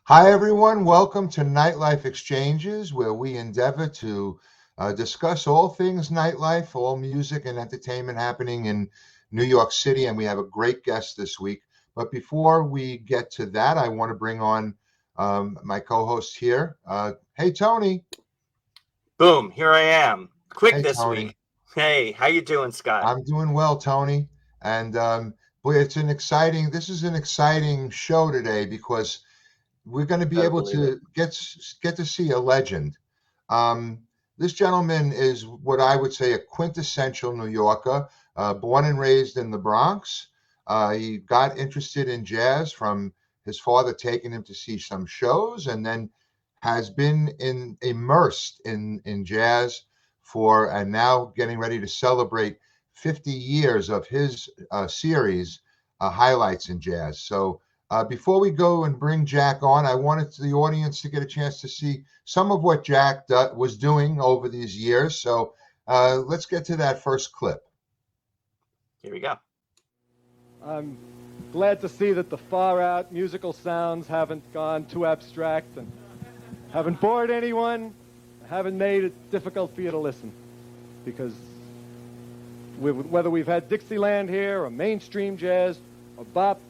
Hi, everyone. Welcome to NiteLife Exchanges, where we endeavor to discuss all things nightlife, all music and entertainment happening in New York City. And we have a great guest this week. But before we get to that, I want to bring on my co-host here. Hey, Tony. Boom, here I am. Quick Hey, this Tony. week. Hey, how you doing, Scott? I'm doing well, Tony. And boy, this is an exciting show today because we're going to be Better able believe it. to get to see a legend. Um, this gentleman is what I would say a quintessential New Yorker, born and raised in the Bronx. He got interested in jazz from his father taking him to see some shows, and then has been immersed in jazz and now getting ready to celebrate 50 years of his series, highlights in jazz. So before we go and bring Jack on, I wanted the audience to get a chance to see some of what Jack was doing over these years. So let's get to that first clip. Here we go. I'm glad to see that the far-out musical sounds haven't gone too abstract and haven't bored anyone, haven't made it difficult for you to listen. Because whether we've had Dixieland here or mainstream jazz or bop,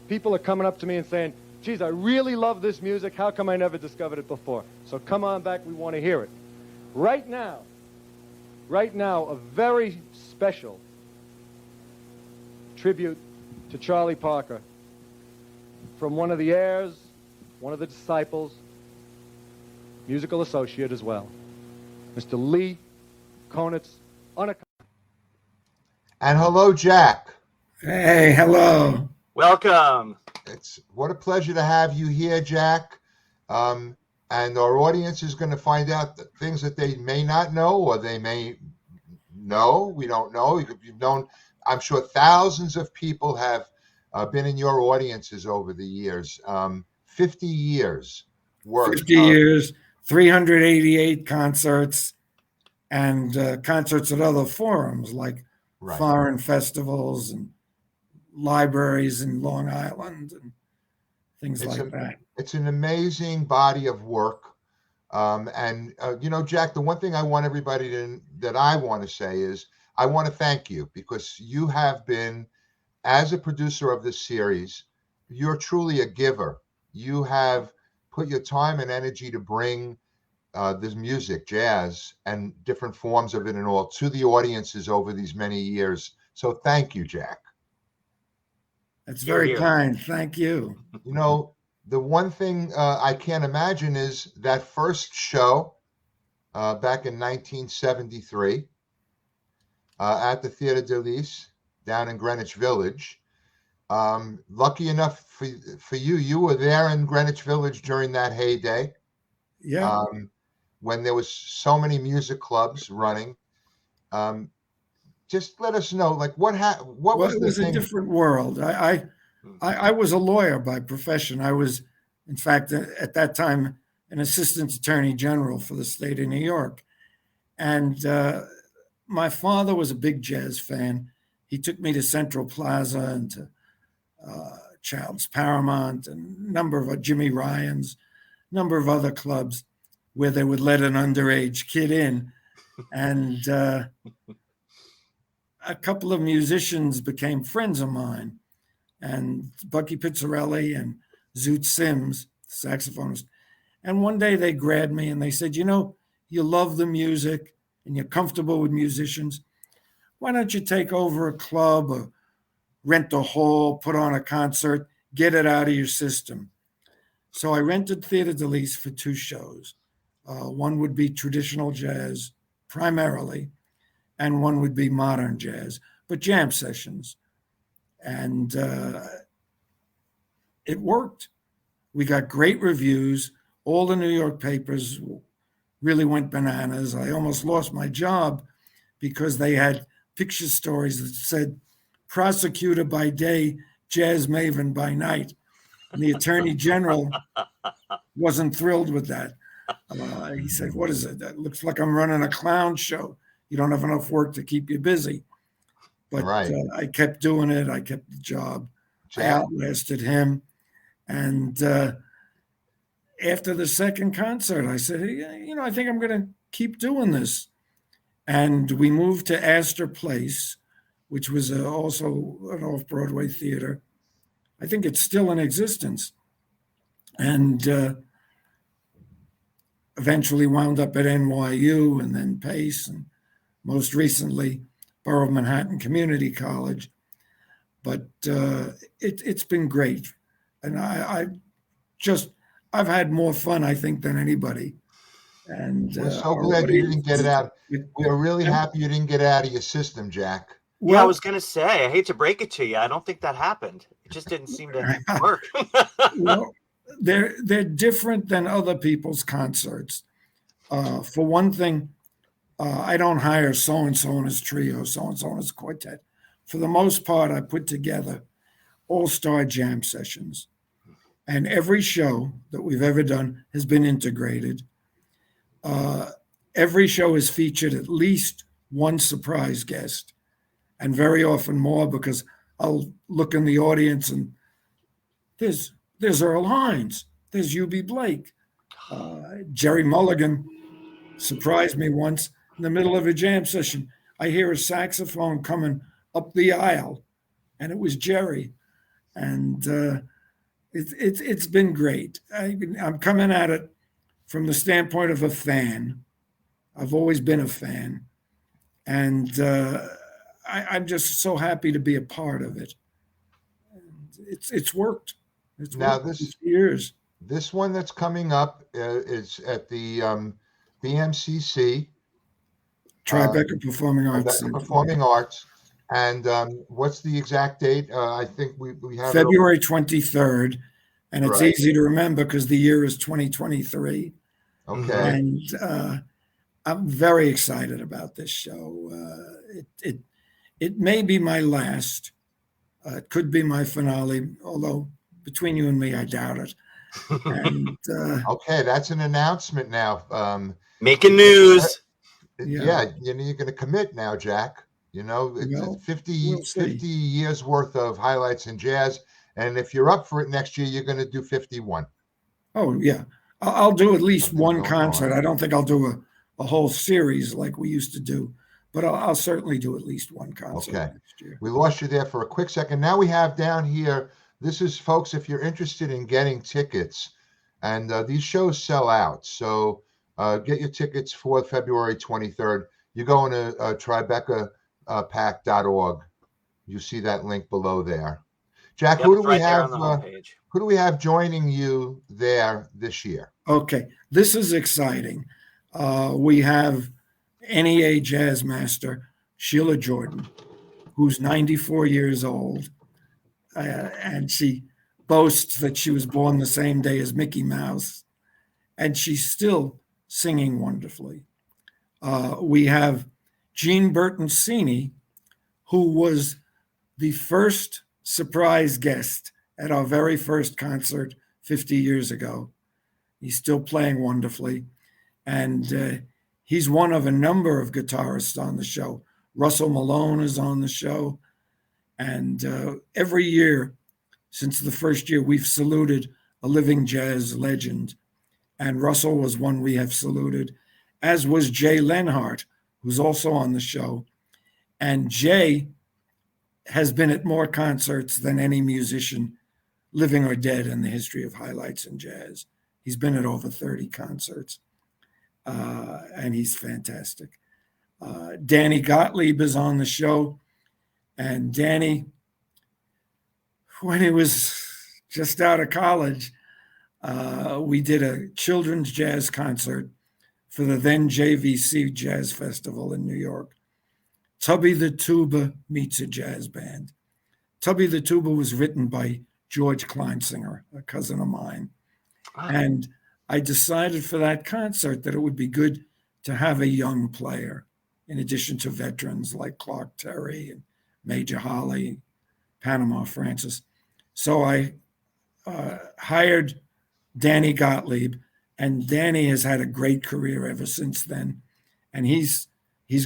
people are coming up to me and saying, geez, I really love this music. How come I never discovered it before? So come on back. We want to hear it. Right now, a very special tribute to Charlie Parker from one of the heirs, one of the disciples, musical associate as well, Mr. Lee Konitz. And hello, Jack. Hey, hello. Welcome. It's what a pleasure to have you here, Jack. And our audience is going to find out things that they may not know, or they may know. We don't know. You've known, I'm sure thousands of people have been in your audiences over the years. 50 years worth. 50 years, 388 concerts, and concerts at other forums like Right. foreign festivals and libraries in Long Island and things like that. It's an amazing body of work. Jack, the one thing I want everybody that I want to say is I want to thank you because you have been, as a producer of this series, you're truly a giver. You have put your time and energy to bring this music, jazz, and different forms of it and all to the audiences over these many years. So thank you, Jack. That's very kind. Thank you. You know, the one thing I can't imagine is that first show back in 1973 at the Theatre de Lys down in Greenwich Village. Lucky enough for you, you were there in Greenwich Village during that heyday. Yeah. When there was so many music clubs running. Just let us know, like what was it the was thing? a different world. I was a lawyer by profession. I was, in fact, at that time, an assistant attorney general for the state of New York. And my father was a big jazz fan. He took me to Central Plaza and to Child's Paramount and a number of Jimmy Ryan's, number of other clubs where they would let an underage kid in. And a couple of musicians became friends of mine. And Bucky Pizzarelli and Zoot Sims, saxophonist. And one day they grabbed me and they said, you love the music and you're comfortable with musicians. Why don't you take over a club or rent a hall, put on a concert, get it out of your system? So I rented Theatre de Lys for 2 shows. One would be traditional jazz primarily, and one would be modern jazz, but jam sessions. And it worked. We got great reviews. All the New York papers really went bananas. I almost lost my job because they had picture stories that said, prosecutor by day, jazz maven by night. And the attorney general wasn't thrilled with that. He said, what is it? That looks like I'm running a clown show. You don't have enough work to keep you busy. But Right. I kept doing it. I kept the job. Jack? I outlasted him. And after the second concert, I said, hey, you know, I think I'm going to keep doing this. And we moved to Astor Place, which was also an off-Broadway theater. I think it's still in existence. And eventually wound up at NYU and then Pace, and most recently Borough of Manhattan Community College. But it's been great. And I've had more fun, I think, than anybody. And We're so our glad you didn't audience, get it out. We are really Yeah. happy you didn't get it out of your system, Jack. Yeah, I well, was gonna say, I hate to break it to you, I don't think that happened. It just didn't seem to work. well, they're different than other people's concerts. For one thing, I don't hire so and so in his trio, so and so in his quartet. For the most part, I put together all-star jam sessions, and every show that we've ever done has been integrated. Every show has featured at least one surprise guest, and very often more, because I'll look in the audience and there's Earl Hines, there's UB Blake, Jerry Mulligan surprised me once in the middle of a jam session. I hear a saxophone coming up the aisle, and it was Jerry, and it's been great. I'm coming at it from the standpoint of a fan. I've always been a fan, and I'm just so happy to be a part of it. It's worked. It's Now worked this for years. this one that's coming up is at the BMCC, Tribeca Performing Arts Rebecca Center. Performing Arts. And what's the exact date? I think we have February 23rd, and it's Right. easy to remember because the year is 2023. Okay. And I'm very excited about this show. It may be my last. It could be my finale, although between you and me, I doubt it. And Okay, that's an announcement now. Making news. Yeah, you're going to commit now, Jack. You know, Well, it's 50, we'll see. 50 years worth of highlights in jazz. And if you're up for it next year, you're going to do 51. Oh, yeah. I'll do at least Something's one going concert. on. I don't think I'll do a whole series like we used to do, but I'll certainly do at least one concert Okay. next year. We lost you there for a quick second. Now we have down here, this is, folks, if you're interested in getting tickets, and these shows sell out. So get your tickets for February 23rd. You go into tribecapack.org. You see that link below there. Jack, Yep, who do right we there have? on the homepage. Who do we have joining you there this year? Okay, this is exciting. We have NEA jazz master Sheila Jordan, who's 94 years old, and she boasts that she was born the same day as Mickey Mouse, and she's still singing wonderfully. We have Jean Bertoncini, who was the first surprise guest at our very first concert 50 years ago. He's still playing wonderfully. And he's one of a number of guitarists on the show. Russell Malone is on the show. And every year, since the first year, we've saluted a living jazz legend. And Russell was one we have saluted, as was Jay Lenhart, who's also on the show. And Jay has been at more concerts than any musician, living or dead, in the history of highlights in jazz. He's been at over 30 concerts, and he's fantastic. Danny Gottlieb is on the show, and Danny, when he was just out of college, we did a children's jazz concert for the then JVC Jazz Festival in New York. Tubby the Tuba meets a jazz band. Tubby the Tuba was written by George Kleinsinger, a cousin of mine. Wow. And I decided for that concert that it would be good to have a young player, in addition to veterans like Clark Terry and Major Holly, Panama Francis. So I hired Danny Gottlieb, and Danny has had a great career ever since then. And he's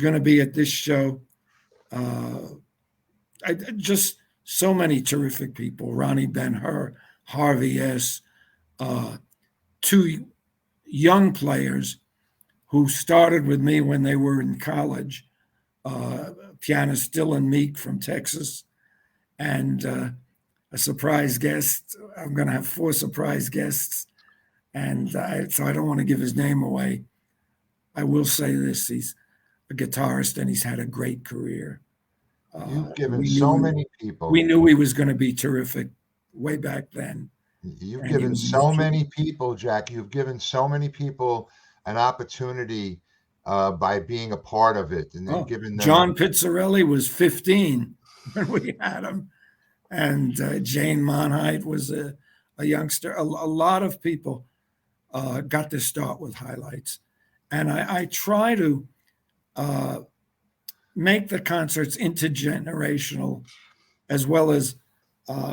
going to be at this show. Just so many terrific people: Ronnie Ben-Hur, Harvey S., two young players who started with me when they were in college, pianist Dylan Meek from Texas, and a surprise guest. I'm going to have 4 surprise guests, and so I don't want to give his name away. I will say this: he's a guitarist, and he's had a great career. You've given so many people. We knew he was going to be terrific way back then. You've given so many people, Jack. You've given so many people an opportunity by being a part of it, and then giving them. John Pizzarelli was 15 when we had him, and Jane Monheit was a youngster. A lot of people got their start with highlights, and I try to make the concerts intergenerational, as well as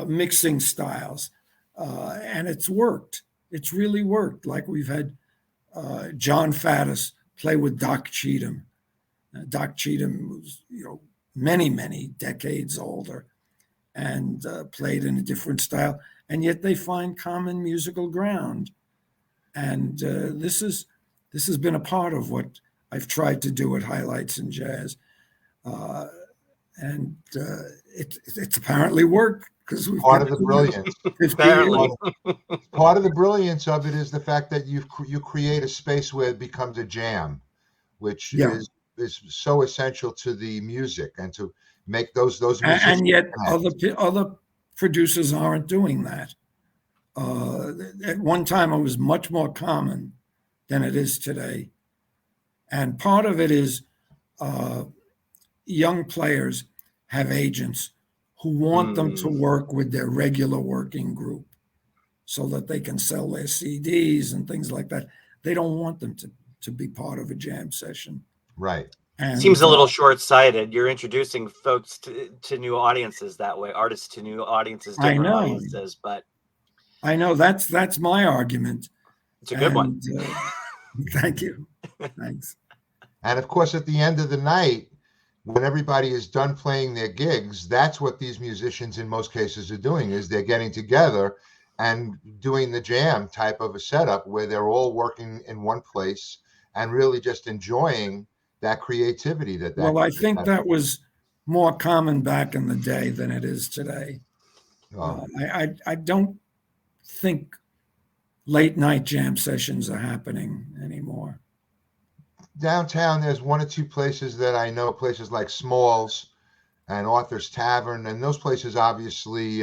mixing styles. And it's worked. It's really worked. Like we've had John Faddis play with Doc Cheatham. Doc Cheatham was, many, many decades older and played in a different style. And yet they find common musical ground. And this has been a part of what I've tried to do at Highlights in Jazz. And it's apparently worked. Part of the brilliance. Part of the brilliance of it is the fact that you create a space where it becomes a jam, which is so essential to the music and to make those music. And yet other producers aren't doing that. At one time, it was much more common than it is today, and part of it is young players have agents who want them to work with their regular working group so that they can sell their CDs and things like that. They don't want them to be part of a jam session. Right. And, seems a little short-sighted. You're introducing folks to new audiences that way, artists to new audiences, different audiences. But I know that's my argument. It's a good one. Thank you. Thanks. And of course, at the end of the night, when everybody is done playing their gigs, that's what these musicians in most cases are doing, is they're getting together and doing the jam type of a setup where they're all working in one place and really just enjoying that creativity. Well, I think that was more common back in the day than it is today. I don't think late night jam sessions are happening anymore. Downtown, there's 1 or 2 places that I know, places like Smalls and Arthur's Tavern, and those places, obviously,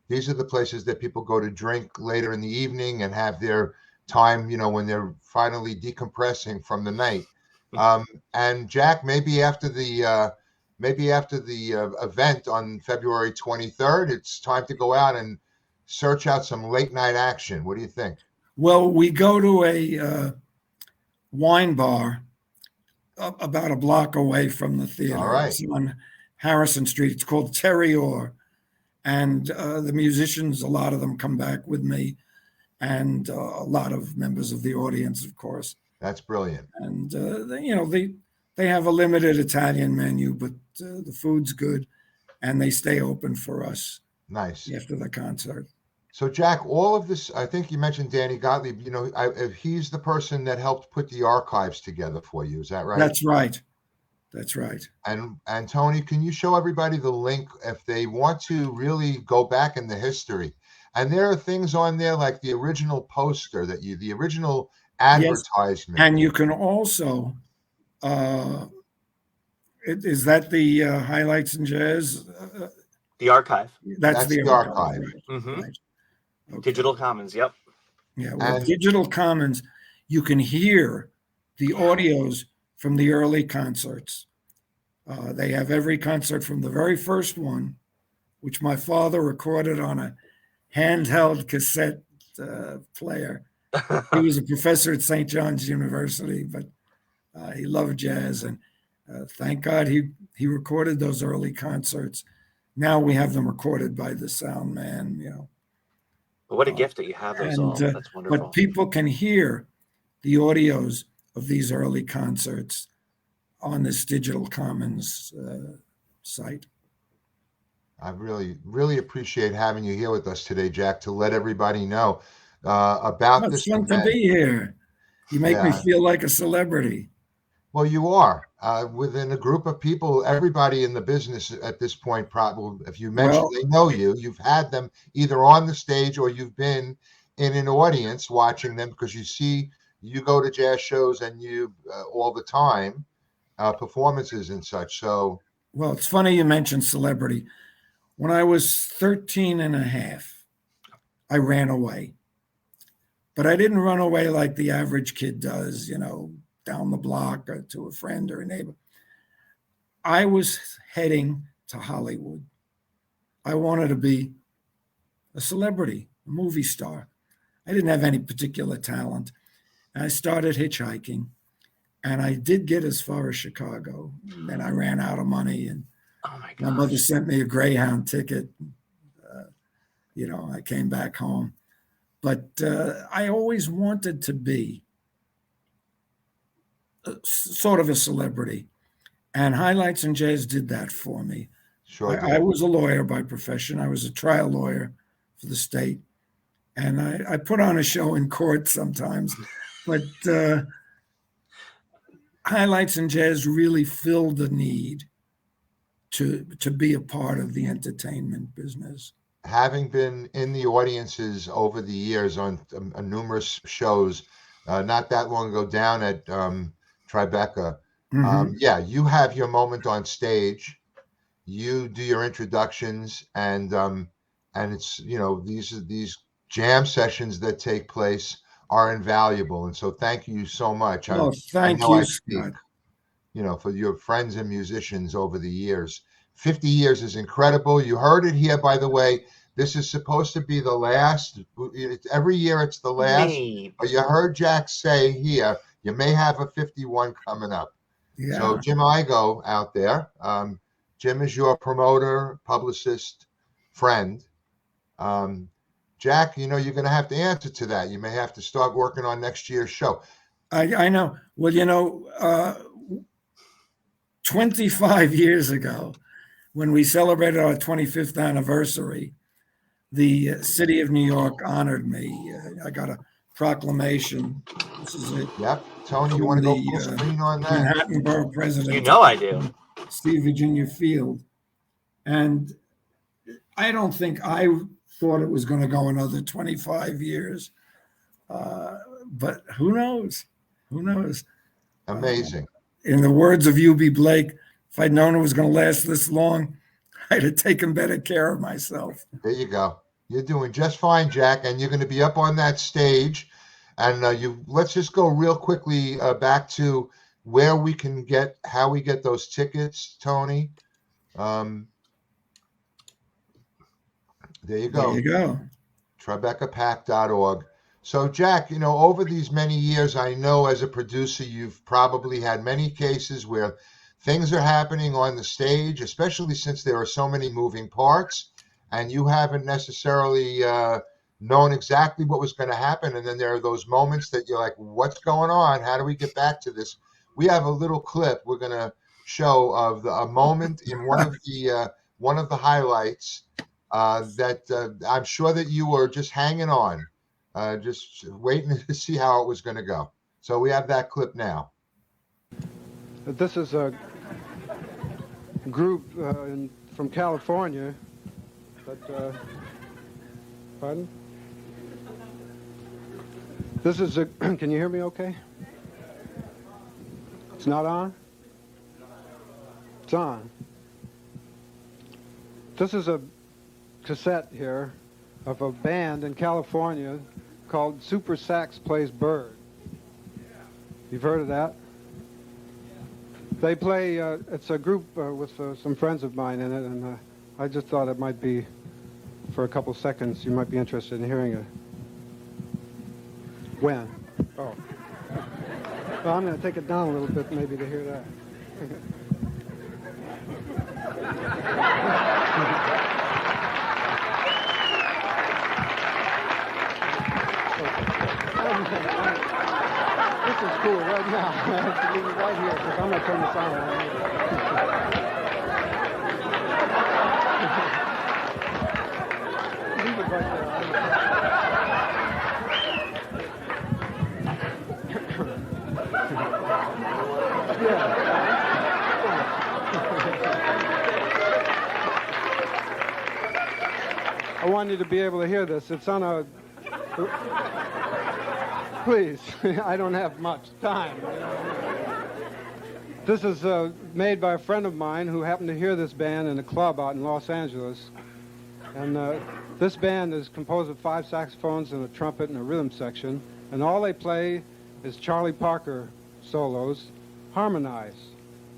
these are the places that people go to drink later in the evening and have their time, when they're finally decompressing from the night. And Jack, maybe after the event on February 23rd, it's time to go out and search out some late night action. What do you think? Well, we go to a wine bar about a block away from the theater. All right. It's on Harrison Street. It's called Terry Orr. And the musicians, a lot of them come back with me, and a lot of members of the audience, of course. That's brilliant. And, they have a limited Italian menu, but the food's good, and they stay open for us. Nice. After the concert. So, Jack, all of this, I think you mentioned Danny Gottlieb, he's the person that helped put the archives together for you. Is that right? That's right. That's right. And Tony, can you show everybody the link if they want to really go back in the history? And there are things on there like the original poster the original advertisement. Yes. And you can also, is that the Highlights in Jazz? The archive. That's the archive. Right. Mm-hmm. Right. Okay. Digital Commons. Yep. Yeah. Well, Digital Commons, you can hear the audios from the early concerts. They have every concert from the very first one, which my father recorded on a handheld cassette player. He was a professor at St. John's University, but he loved jazz, and thank God he recorded those early concerts. Now we have them recorded by the sound man, But what a gift that you have those all. That's wonderful. But people can hear the audios of these early concerts on this Digital Commons site. I really, really appreciate having you here with us today, Jack, to let everybody know about It's this fun to event. be here. You make me Yeah. feel like a celebrity. Well, you are within a group of people. Everybody in the business at this point, probably, if you mention Well, they know you, you've had them either on the stage or you've been in an audience watching them because you go to jazz shows and you all the time performances and such. So, well, it's funny you mentioned celebrity. When I was 13 and a half, I ran away. But I didn't run away like the average kid does, down the block or to a friend or a neighbor. I was heading to Hollywood. I wanted to be a celebrity, a movie star. I didn't have any particular talent. I started hitchhiking, and I did get as far as Chicago. And then I ran out of money, and Oh my my mother gosh. sent me a Greyhound ticket. I came back home. But I always wanted to be sort of a celebrity. And Highlights and Jazz did that for me. sure I did. was a lawyer by profession. I was a trial lawyer for the state. And I put on a show in court sometimes. But Highlights and Jazz really filled the need to be a part of the entertainment business. Having been in the audiences over the years on numerous shows, not that long ago down at Tribeca, Mm-hmm. yeah, you have your moment on stage. You do your introductions, and it's these jam sessions that take place are invaluable. And so, thank you so much. Oh, I thank know I you, speak, Scott. for your friends and musicians over the years. 50 years is incredible. You heard it here, by the way. This is supposed to be the last. Every year it's the last. Me. But you heard Jack say here, you may have a 51 coming up. So Yeah. Jim Igo out there. Jim is your promoter, publicist, friend. Um, Jack, you're going to have to answer to that. You may have to start working on next year's show. I know. Well, 25 years ago, when we celebrated our 25th anniversary, the city of New York honored me. I got a proclamation. This is it Yep. Tony, you from want to go the full screen on that? Manhattan Borough President, I do. Steve Virginia Field. And I don't think I thought it was going to go another 25 years. But who knows? Who knows? Amazing. In the words of U.B. Blake, if I'd known it was going to last this long, I'd have taken better care of myself. There you go. You're doing just fine, Jack, and you're going to be up on that stage. And let's just go real quickly back to where we can how we get those tickets, Tony. There you go. There you go. TribecaPack.org. So, Jack, over these many years, I know as a producer, you've probably had many cases where things are happening on the stage, especially since there are so many moving parts, and you haven't necessarily known exactly what was going to happen. And then there are those moments that you're like, what's going on? How do we get back to this? We have a little clip we're going to show of a moment in one of the highlights that I'm sure that you were just hanging on, just waiting to see how it was going to go. So we have that clip now. This is a group from California. Pardon? This is a. Can you hear me okay? It's not on? It's on. This is a cassette here of a band in California called Super Sax Plays Bird. You've heard of that? They play, it's a group with some friends of mine in it, and I just thought it might be, for a couple seconds, you might be interested in hearing it. When? Oh. Well, I'm going to take it down a little bit maybe to hear that. This is cool right now. I have to leave it right here because I'm going to turn the sound on. Leave it right there. want you to be able to hear this. It's on a... Please, I don't have much time. This is made by a friend of mine who happened to hear this band in a club out in Los Angeles. And this band is composed of 5 saxophones and a trumpet and a rhythm section. And all they play is Charlie Parker solos, harmonized.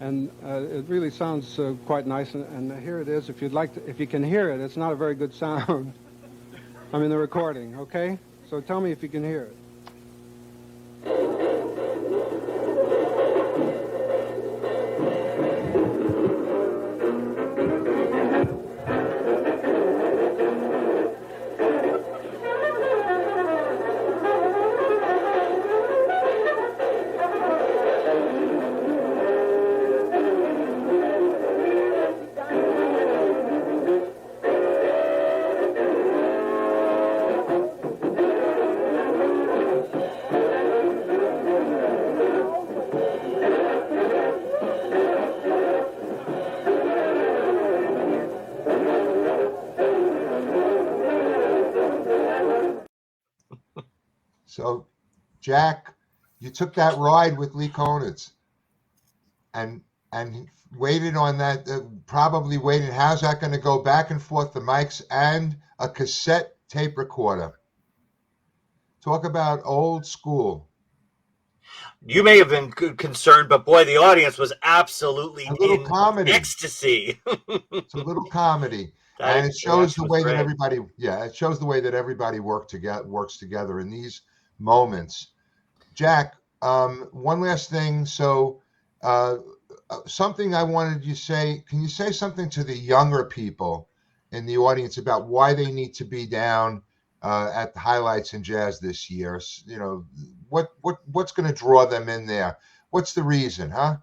And it really sounds quite nice. And here it is. If you'd like to, if you can hear it, it's not a very good sound. I mean, the recording, okay? So tell me if you can hear it. So, Jack, you took that ride with Lee Konitz and waited on that, probably waited. How's that going to go back and forth, the mics and a cassette tape recorder? Talk about old school. You may have been concerned, but boy, the audience was absolutely A little in comedy. ecstasy. It's a little comedy. And it shows the way that everybody, it shows the way that everybody works together in these moments. Jack, one last thing. So, something I wanted you to say. Can you say something to the younger people in the audience about why they need to be down at the Highlights in Jazz this year? You know, what's going to draw them in there? What's the reason, huh?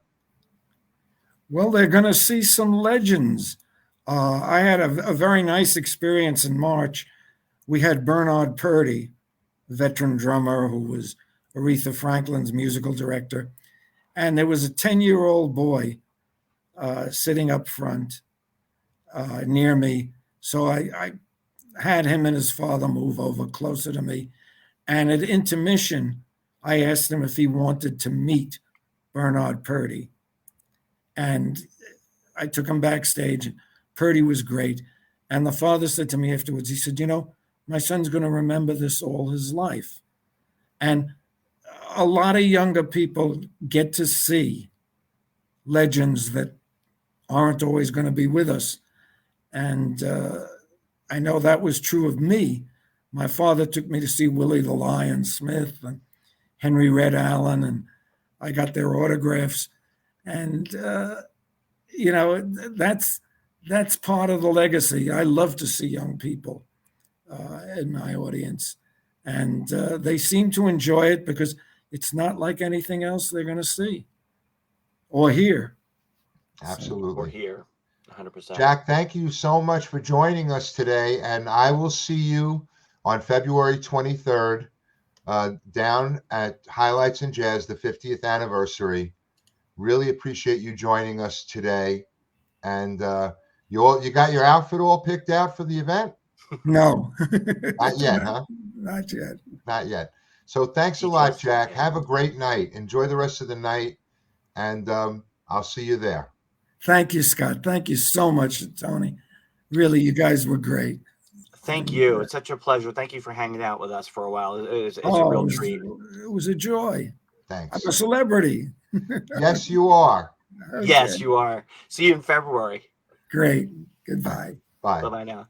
Well, they're going to see some legends. I had a very nice experience in March. We had Bernard Purdy, veteran drummer who was Aretha Franklin's musical director. And there was a 10-year-old boy sitting up front near me. So I had him and his father move over closer to me. And at intermission, I asked him if he wanted to meet Bernard Purdy. And I took him backstage. Purdy was great. And the father said to me afterwards, he said, you know, my son's going to remember this all his life. And a lot of younger people get to see legends that aren't always going to be with us. And I know that was true of me. My father took me to see Willie the Lion Smith and Henry Red Allen, and I got their autographs. And, you know, that's part of the legacy. I love to see young people in my audience. And they seem to enjoy it because it's not like anything else they're going to see or hear. Absolutely. Or hear, 100%. Jack, thank you so much for joining us today. And I will see you on February 23rd down at Highlights in Jazz, the 50th anniversary. Really appreciate you joining us today. And you got your outfit all picked out for the event? No. Not yet, huh? Not yet. Not yet. So thanks a lot, Jack. Have a great night. Enjoy the rest of the night. And I'll see you there. Thank you, Scott. Thank you so much, Tony. Really, you guys were great. Thank you. It's such a pleasure. Thank you for hanging out with us for a while. It's a real treat. It was a joy. Thanks. I'm a celebrity. Yes, you are. Okay. Yes, you are. See you in February. Great. Goodbye. Bye. Bye-bye now.